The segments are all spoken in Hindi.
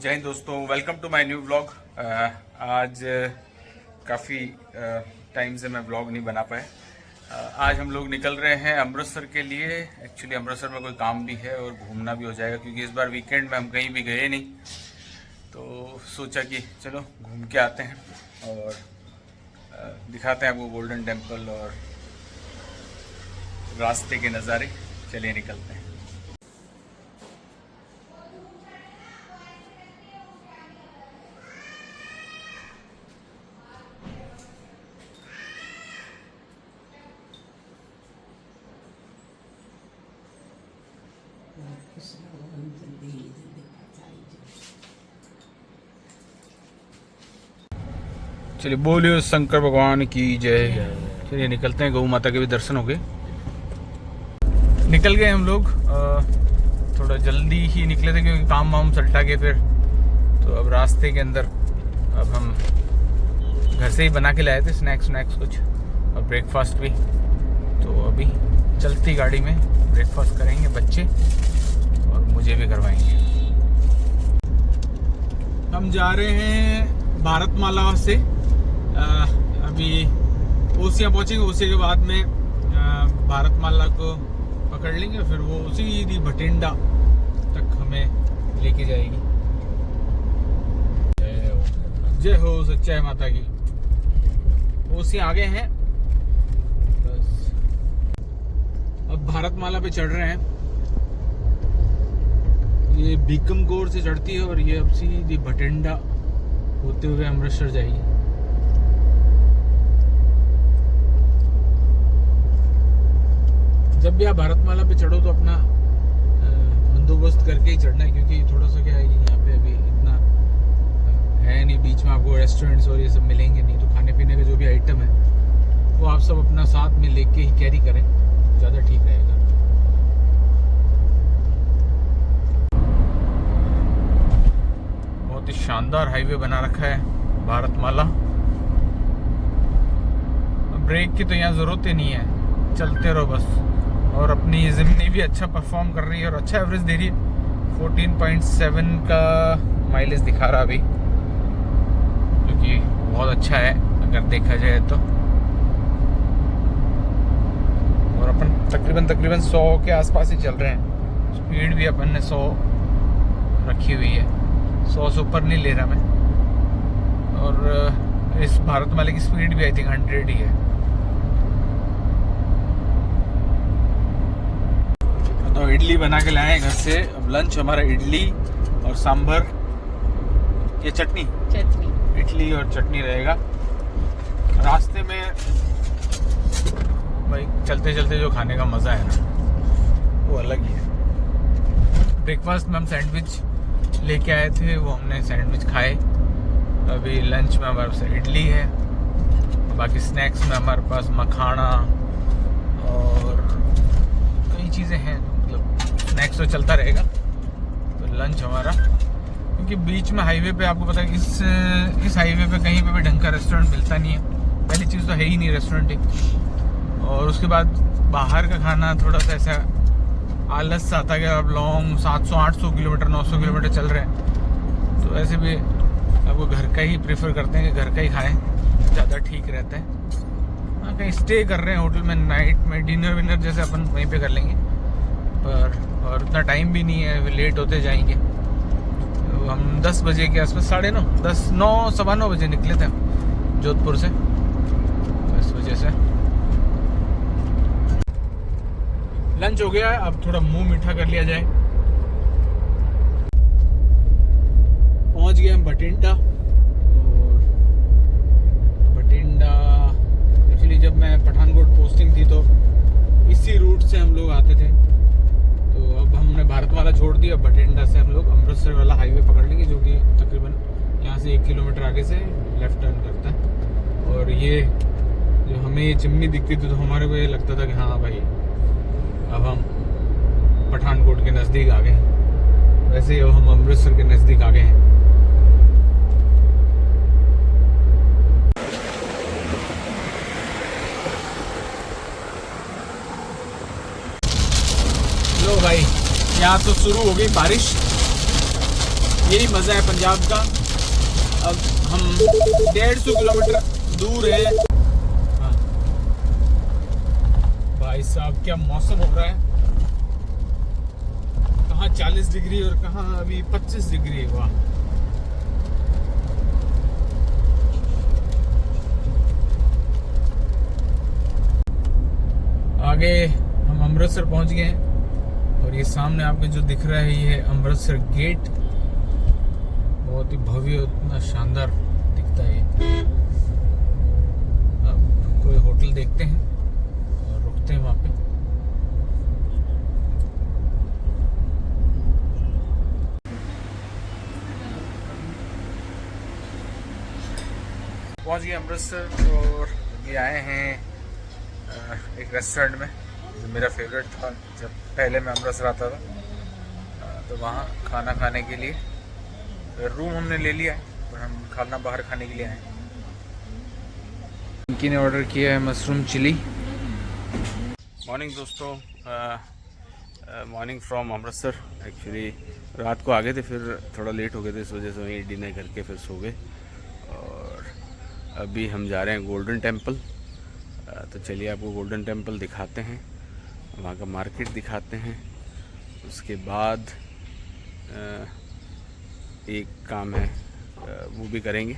जय हिंद दोस्तों, welcome to my new vlog. आज काफ़ी टाइम से मैं व्लॉग नहीं बना पाया। आज हम लोग निकल रहे हैं अमृतसर के लिए। एक्चुअली अमृतसर में कोई काम भी है और घूमना भी हो जाएगा, क्योंकि इस बार वीकेंड में हम कहीं भी गए नहीं, तो सोचा कि चलो घूम के आते हैं और दिखाते हैं आपको गोल्डन टेम्पल और रास्ते के नज़ारे। चलिए निकलते हैं। चलिए बोलिए शंकर भगवान की जय। चलिए निकलते हैं, गौ माता के भी दर्शन हो गए। निकल गए हम लोग। थोड़ा जल्दी ही निकले थे क्योंकि काम वाम सल्टा के फिर, तो अब रास्ते के अंदर अब हम घर से ही बना के लाए थे स्नैक्स कुछ और ब्रेकफास्ट भी। तो अभी चलती गाड़ी में ब्रेकफास्ट करेंगे बच्चे और मुझे भी करवाएंगे। हम जा रहे हैं भारतमाला से। अभी ओसिया पहुंचेंगे। ओसिया के बाद में भारतमाला को पकड़ लेंगे, फिर वो सीधी भटिंडा तक हमें लेके जाएगी। जय हो सच्चाई माता की। ओसिया आगे हैं, बस अब भारतमाला पे चढ़ रहे हैं। ये बीकमगौर से चढ़ती है और ये अब सीधी भटिंडा होते हुए अमृतसर जाएगी। जब भी आप भारतमाला पे चढ़ो तो अपना बंदोबस्त करके ही चढ़ना है, क्योंकि थोड़ा सा क्या है कि यहाँ पे अभी इतना है नहीं, बीच में आपको रेस्टोरेंट्स और ये सब मिलेंगे नहीं, तो खाने पीने का जो भी आइटम है वो आप सब अपना साथ में लेके ही कैरी करें, ज़्यादा ठीक रहेगा। बहुत ही शानदार हाईवे बना रखा है भारतमाला। ब्रेक की तो यहाँ ज़रूरत ही नहीं है, चलते रहो बस। और अपनी जिम्नी भी अच्छा परफॉर्म कर रही है और अच्छा एवरेज दे रही है। 14.7 का माइलेज दिखा रहा अभी, जो कि बहुत अच्छा है अगर देखा जाए तो। और अपन तकरीबन 100 के आसपास ही चल रहे हैं। स्पीड भी अपन ने 100 रखी हुई है, 100 से ऊपर नहीं ले रहा मैं। और इस भारतमाला की स्पीड भी आई थिंक 100 ही है। तो इडली बना के लाए हैं घर से। अब लंच हमारा इडली और सांभर, ये चटनी इडली और चटनी रहेगा। रास्ते में भाई चलते चलते जो खाने का मज़ा है ना, वो अलग ही है। ब्रेकफास्ट में हम सैंडविच लेके आए थे, वो हमने सैंडविच खाए। अभी लंच में हमारे पास इडली है, बाकी स्नैक्स में हमारे पास मखाना और कई चीज़ें हैं। स्नैक्स तो चलता रहेगा। तो लंच हमारा, क्योंकि बीच में हाईवे पे आपको पता है इस हाईवे पे कहीं पे भी ढंग का रेस्टोरेंट मिलता नहीं है। पहली चीज़ तो है ही नहीं रेस्टोरेंट ही, और उसके बाद बाहर का खाना थोड़ा सा ऐसा आलस सा आता है कि आप लॉन्ग 700-800 किलोमीटर 900 किलोमीटर चल रहे हैं, तो ऐसे भी आपको घर का ही प्रेफर करते हैं कि घर का ही खाएँ, ज़्यादा ठीक रहता है। हाँ, कहीं स्टे कर रहे हैं होटल में, नाइट में डिनर विनर जैसे अपन वहीं पे कर लेंगे, पर और उतना टाइम भी नहीं है, लेट होते जाएंगे। तो हम 10 बजे के आसपास, 9:30 सवा 9 बजे निकले थे जोधपुर से। तो इस वजह से लंच हो गया है, अब थोड़ा मुंह मीठा कर लिया जाए। पहुंच गए हम भटिंडा। और भटिंडा एक्चुअली जब मैं पठानकोट पोस्टिंग थी तो इसी रूट से हम लोग आते थे, तो अब हमने भारतमाला छोड़ दिया। भटिंडा से हम लोग अमृतसर वाला हाईवे पकड़ लेंगे, जो कि तकरीबन यहाँ से 1 किलोमीटर आगे से लेफ्ट टर्न करता है। और ये जो हमें ये चिमनी दिखती थी तो हमारे को ये लगता था कि हाँ भाई अब हम पठानकोट के नज़दीक आ गए। वैसे अब हम अमृतसर के नज़दीक आ गए हैं। लो भाई, यहाँ तो शुरू हो गई बारिश। यही मज़ा है पंजाब का। अब हम 150 किलोमीटर दूर है। हाँ भाई साहब क्या मौसम हो रहा है, कहाँ 40 डिग्री और कहाँ अभी 25 डिग्री। वाह, आगे हम अमृतसर पहुंच गए हैं और ये सामने आपको जो दिख रहा है ये अमृतसर गेट। बहुत ही भव्य, इतना शानदार दिखता है। अब कोई होटल देखते हैं और रुकते हैं वहाँ पे। पहुँच गए अमृतसर और ये आए हैं एक रेस्टोरेंट में जो मेरा फेवरेट था जब पहले मैं अमृतसर आता था। तो वहाँ खाना खाने के लिए रूम हमने ले लिया है और हम खाना बाहर खाने के लिए आए। इनकी ने ऑर्डर किया है मशरूम चिली। मॉर्निंग दोस्तों, मॉर्निंग फ्रॉम अमृतसर। एक्चुअली रात को आ गए थे, फिर थोड़ा लेट हो गए थे, इस वजह से वहीं डिनर करके फिर सो गए। और अभी हम जा रहे हैं गोल्डन टेम्पल। तो चलिए आपको गोल्डन टेम्पल दिखाते हैं, वहाँ का मार्केट दिखाते हैं। उसके बाद एक काम है वो भी करेंगे।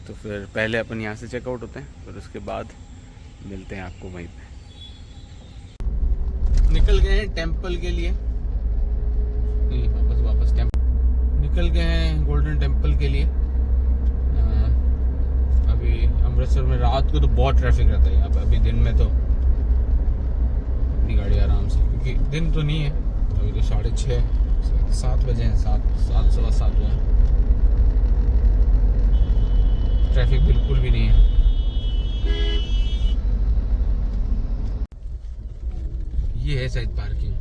तो फिर पहले अपन यहाँ से चेकआउट होते हैं, फिर उसके बाद मिलते हैं आपको वहीं पे। निकल गए हैं टेम्पल के लिए, नहीं वापस टेम्पल निकल गए हैं गोल्डन टेम्पल के लिए। अभी अमृतसर में रात को तो बहुत ट्रैफिक रहता है यहाँ पे। अभी दिन में तो अपनी गाड़ी आराम से, क्योंकि दिन तो नहीं है अभी, तो 6:30 7 बजे हैं, 7 सवा 7 हुए हैं। ट्रैफिक बिल्कुल भी नहीं है। ये है शायद पार्किंग,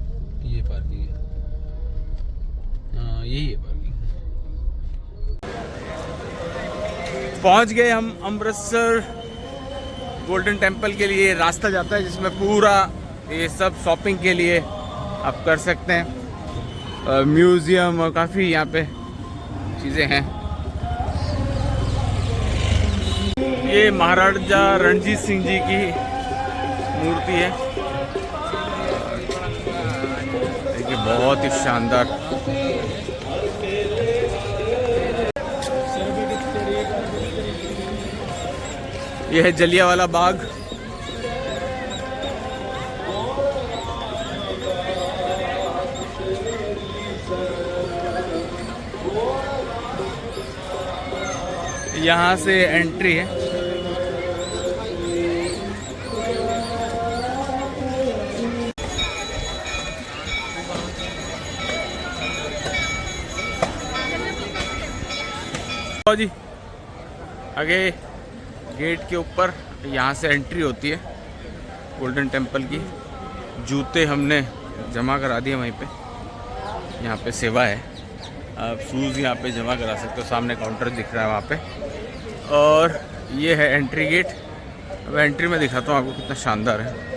ये पार्किंग है। हाँ यही है पार्किंग। पहुंच गए हम अमृतसर गोल्डन टेम्पल के लिए। रास्ता जाता है जिसमें पूरा ये सब शॉपिंग के लिए आप कर सकते हैं। म्यूज़ियम और काफ़ी यहाँ पे चीज़ें हैं। ये महाराजा रणजीत सिंह जी की मूर्ति है, देखिए बहुत ही शानदार। यह है जलियांवाला बाग। यहाँ से एंट्री है। जी आगे गेट के ऊपर यहाँ से एंट्री होती है गोल्डन टेम्पल की। जूते हमने जमा करा दिए वहीं पे, यहाँ पे सेवा है। आप शूज़ यहाँ पे जमा करा सकते हो, सामने काउंटर दिख रहा है वहाँ पे। और ये है एंट्री गेट। अब एंट्री में दिखाता हूँ आपको कितना शानदार है।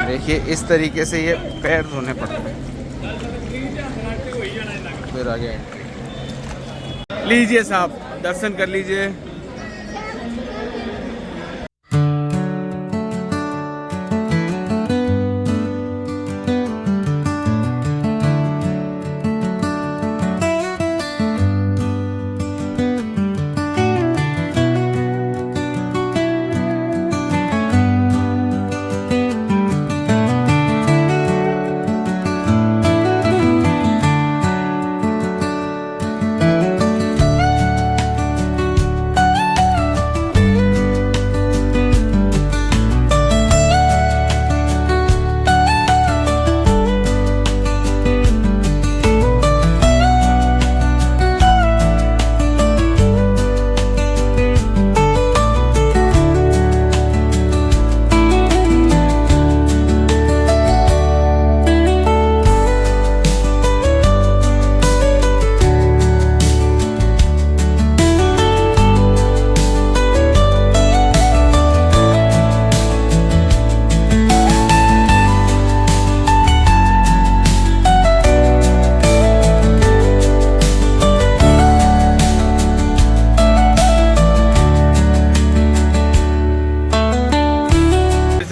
देखिए इस तरीके से ये पैर धोने पड़ते हैं। फिर आगे एंट्री लीजिए साहब, दर्शन कर लीजिए।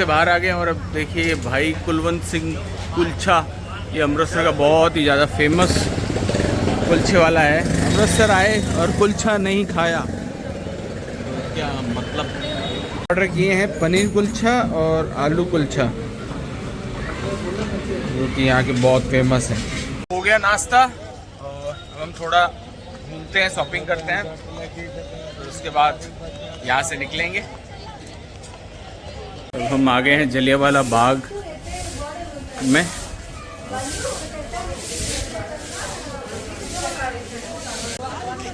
से बाहर आ गए और अब देखिए भाई कुलवंत सिंह कुलचा, ये अमृतसर का बहुत ही ज़्यादा फेमस कुलचे वाला है। अमृतसर आए और कुलचा नहीं खाया तो क्या मतलब। ऑर्डर किए हैं पनीर कुलचा और आलू कुलचा, जो कि यहाँ के बहुत फेमस है। हो गया नाश्ता और अब हम थोड़ा घूमते हैं, शॉपिंग करते हैं, तो उसके बाद यहाँ से निकलेंगे। अब हम आ गए हैं जलियांवाला बाग में।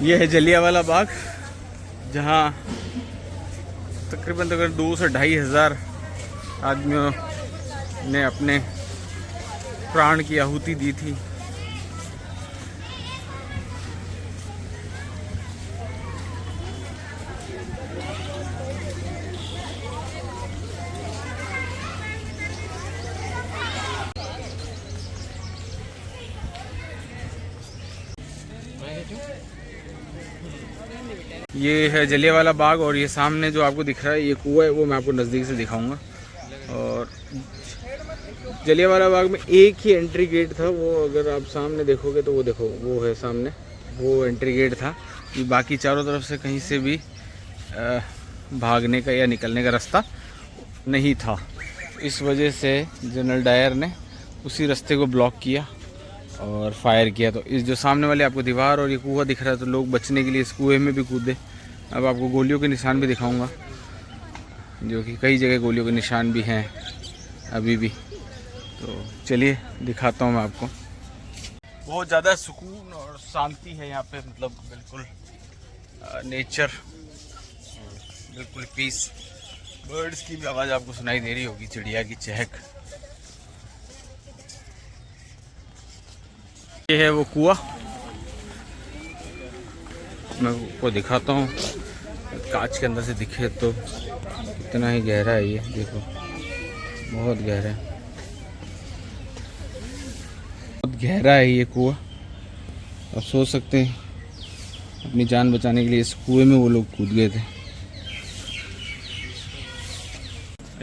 ये है जलियांवाला बाग, जहाँ तकरीबन 2 से 2.5 हज़ार आदमियों ने अपने प्राण की आहुति दी थी। ये है जलियांवाला बाग और ये सामने जो आपको दिख रहा है ये कुआं है, वो मैं आपको नज़दीक से दिखाऊंगा। और जलियांवाला बाग में एक ही एंट्री गेट था, वो अगर आप सामने देखोगे तो वो देखो, वो है सामने, वो एंट्री गेट था। ये बाकी चारों तरफ से कहीं से भी भागने का या निकलने का रास्ता नहीं था। इस वजह से जनरल डायर ने उसी रास्ते को ब्लॉक किया और फायर किया। तो इस जो सामने वाले आपको दीवार और ये कुआं दिख रहा है, तो लोग बचने के लिए इस कुएं में भी कूदे। अब आपको गोलियों के निशान भी दिखाऊंगा, जो कि कई जगह गोलियों के निशान भी हैं अभी भी। तो चलिए दिखाता हूँ मैं आपको। बहुत ज़्यादा सुकून और शांति है यहाँ पे, मतलब बिल्कुल नेचर, बिल्कुल पीस। बर्ड्स की भी आवाज़ आपको सुनाई दे रही होगी, चिड़िया की चहक। ये है वो कुआं, मैं आपको दिखाता हूँ, कांच के अंदर से दिखे तो कितना ही गहरा है ये, देखो बहुत गहरा है, बहुत गहरा है ये कुआं। आप सोच सकते हैं अपनी जान बचाने के लिए इस कुएं में वो लोग कूद गए थे।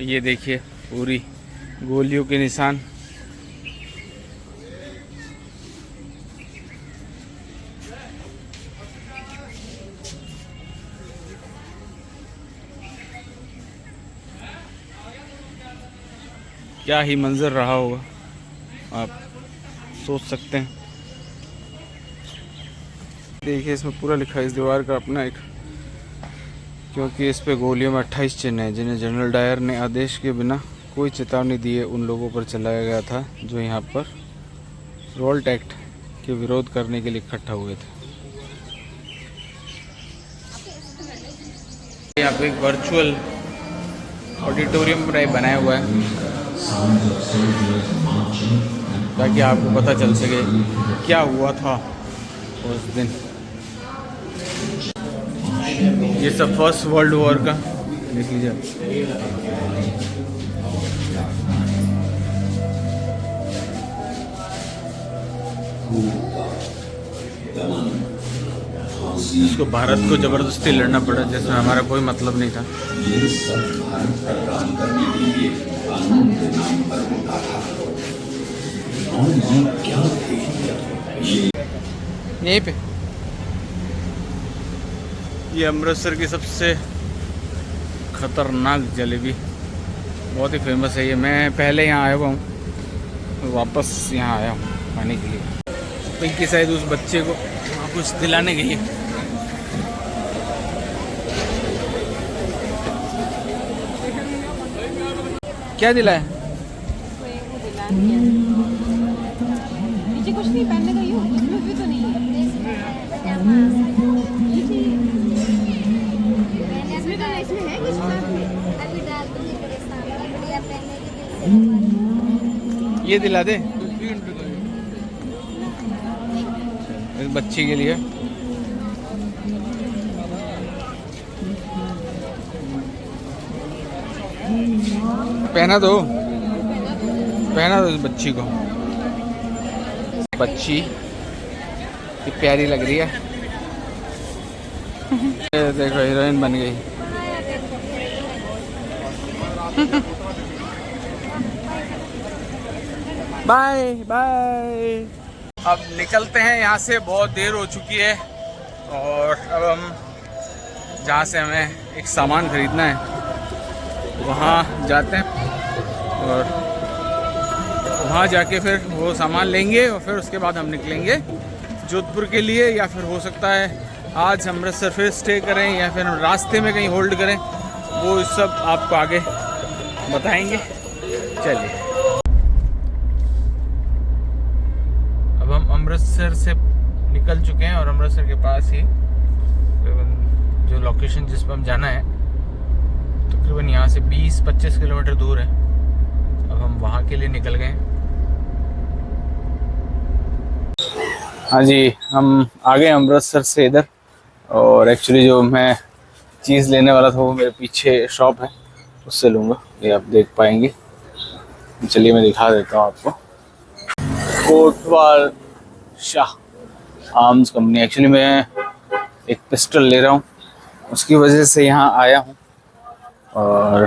ये देखिए पूरी गोलियों के निशान। क्या ही मंजर रहा होगा, आप सोच सकते हैं। देखिए इसमें पूरा लिखा है इस दीवार का अपना एक, क्योंकि इस पे गोलियों में 28 चिन्ह हैं, जिन्हें जनरल डायर ने आदेश के बिना कोई चेतावनी दिए उन लोगों पर चलाया गया था जो यहाँ पर रोल्ट एक्ट के विरोध करने के लिए इकट्ठा हुए थे। यहाँ पे एक वर्चुअल ऑडिटोरियम बनाया हुआ है ताकि आपको पता चल सके क्या हुआ था उस दिन। ये सब फर्स्ट वर्ल्ड वॉर का देख लीजिए। इसको भारत को जबरदस्ती लड़ना पड़ा, जिसमें हमारा कोई मतलब नहीं था। ये सब भारत का काम करने के लिए कानून के नाम पर होता था। और ये क्या थे? यहीं पे ये अमृतसर की सबसे खतरनाक जलेबी, बहुत ही फेमस है ये। मैं पहले यहाँ आया हुआ हूँ, वापस यहाँ आया हूँ खाने के लिए। पिंकी शायद उस बच्चे को कुछ दिलाने गई है। क्या दिलाया? नीचे कुछ नहीं पहनने का, यूँ इसमें भी तो नहीं है। इसमें है कुछ अभी डाल दूँगी बढ़िया पहनने के। ये दिला दे इस बच्ची के लिए। पहना दो, पहना दो इस बच्ची को। बच्ची कितनी प्यारी लग रही है। देखो हीरोइन बन गई। Bye bye. अब निकलते हैं यहाँ से, बहुत देर हो चुकी है और अब हम जहाँ से हमें एक सामान खरीदना है वहाँ जाते हैं और वहाँ जाके फिर वो सामान लेंगे और फिर उसके बाद हम निकलेंगे जोधपुर के लिए, या फिर हो सकता है आज अमृतसर फिर स्टे करें या फिर हम रास्ते में कहीं होल्ड करें, वो सब आपको आगे बताएंगे। चलिए अब हम अमृतसर से निकल चुके हैं और अमृतसर के पास ही जो लोकेशन जिस पर हम जाना है तकरीबन यहाँ से 20-25 किलोमीटर दूर है। अब हम वहाँ के लिए निकल गए। हाँ जी, हम आ गए अमृतसर से इधर और एक्चुअली जो मैं चीज़ लेने वाला था वो मेरे पीछे शॉप है, उससे लूँगा, ये आप देख पाएंगे। चलिए मैं दिखा देता हूँ आपको। कोतवाल शाह आर्म्स कंपनी। एक्चुअली मैं एक पिस्टल ले रहा हूँ, उसकी वजह से यहाँ आया हूँ और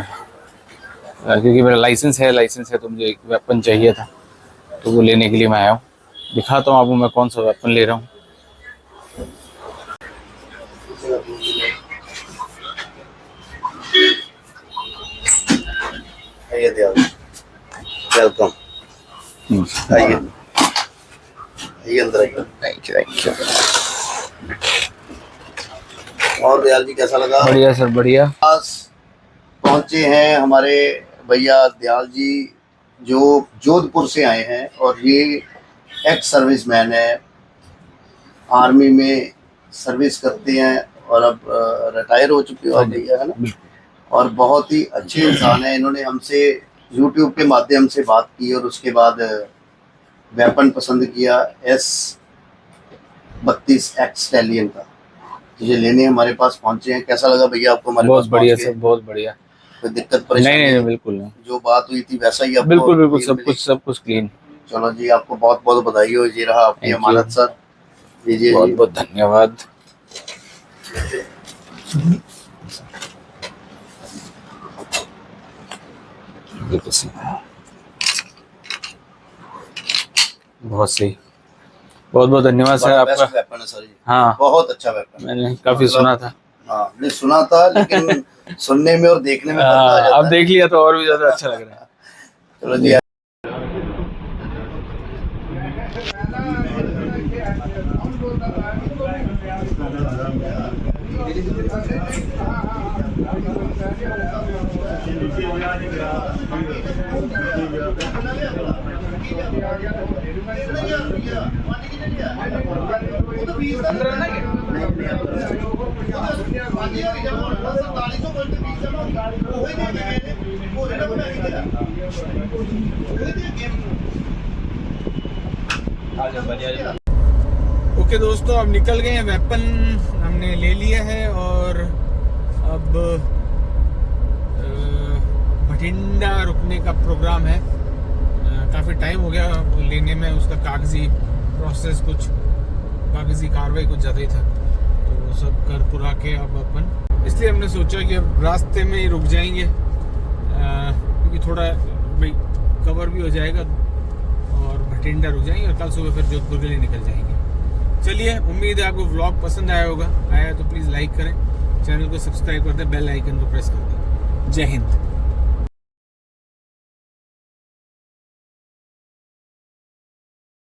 क्योंकि मेरा लाइसेंस है तो मुझे एक वेपन चाहिए था, तो वो लेने के लिए मैं आया हूँ। दिखाता हूँ आपको मैं कौन सा वेपन ले रहा हूँ। वेलकम, आइए अंदर आइए। Thank you. और दयाल जी कैसा लगा? बढ़िया सर, बढ़िया। पास पहुंचे हैं हमारे भैया दयाल जी जो जोधपुर से आए हैं और ये एक्स सर्विसमैन है, आर्मी में सर्विस करते हैं और अब रिटायर हो चुके हो भैया, है ना। और बहुत ही अच्छे इंसान है। इन्होंने हमसे यूट्यूब के माध्यम से बात की और उसके बाद वेपन पसंद किया S32X स्टैलियन का, ये लेने हमारे पास पहुंचे हैं। कैसा लगा भैया आपको हमारे बहुत पास? बढ़िया सर, बहुत बढ़िया। कोई दिक्कत परेशानी? नहीं, बिल्कुल नहीं। जो बात हुई थी वैसा ही आपको? बिल्कुल सब कुछ क्लीन। चलो जी, आपको बहुत बहुत बधाई हो। ये रहा आपकी अमानत सर, लीजिए। बहुत बहुत धन्यवाद। बहुत सही, बहुत बहुत धन्यवाद सर आपका। वेपन है सर जी। हाँ, बहुत अच्छा वेपन। मैंने काफी सुना था। हाँ, नहीं सुना था लेकिन सुनने में और देखने में फर्क आ जाता अब है। देख लिया तो और भी ज्यादा अच्छा लग रहा है। चलो जी। ओके दोस्तों, अब निकल गए हैं। वेपन हमने ले लिया है और अब भटिंडा रुकने का प्रोग्राम है। काफ़ी टाइम हो गया लेने में, उसका कागजी प्रोसेस, कुछ कागजी कार्रवाई कुछ ज़्यादा ही था, तो वो सब कर पुरा के अब अपन, इसलिए हमने सोचा कि अब रास्ते में ही रुक जाएंगे, क्योंकि थोड़ा भाई कवर भी हो जाएगा और भटिंडा रुक जाएंगे और कल सुबह फिर जोधपुर के लिए निकल जाएंगे। चलिए, उम्मीद है आपको व्लॉग पसंद आया होगा। आया तो प्लीज़ लाइक करें, चैनल को सब्सक्राइब कर दें, बेल आइकन को प्रेस कर दें। जय हिंद।